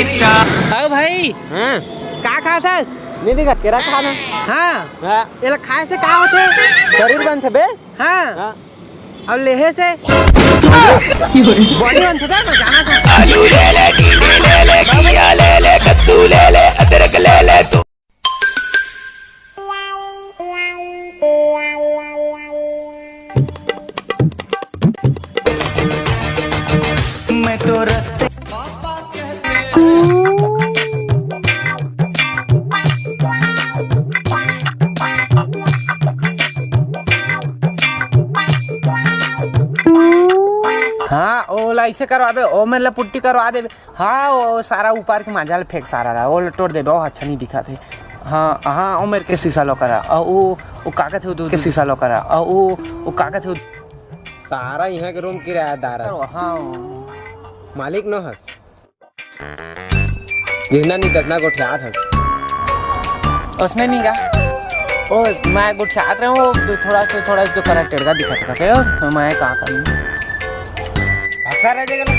ओ भाई हाँ का खात हस? नहीं दिखा केरा खाना हाँ हाँ एला खाए से का होथे? शरीर बन छबे हाँ हाँ और लेहे से बॉडी बनथे बे, मैं जाना था। आलू ले ले, टींडे ले ले, घिया ले ले, कद्दू ले ले, अदरक ले ले तो मैं तो रस्ते हाँ ओला ऐसे करवाबे, ओ मतलब पुट्टी करवा देबे। हाँ वो सारा ऊपर के मांझाल फेंक सारा रहा, वो तोड़ देबे, वो अच्छा नहीं दिखा थे। हाँ हाँ ओ मेरे के शीशा लो करा, वो कागज थे दूध के शीशा लो करा, वो कागज थे सारा यहाँ के रूम किरायादार है। हाँ मालिक न हस जितना नहीं दतना गोठियात हस उसने नहीं कहा ओ मैं गुठियात रहा हूँ, थोड़ा से जो करेक्टर का दिखा था मैं कहा करूँ अच्छा रह जाएगा ना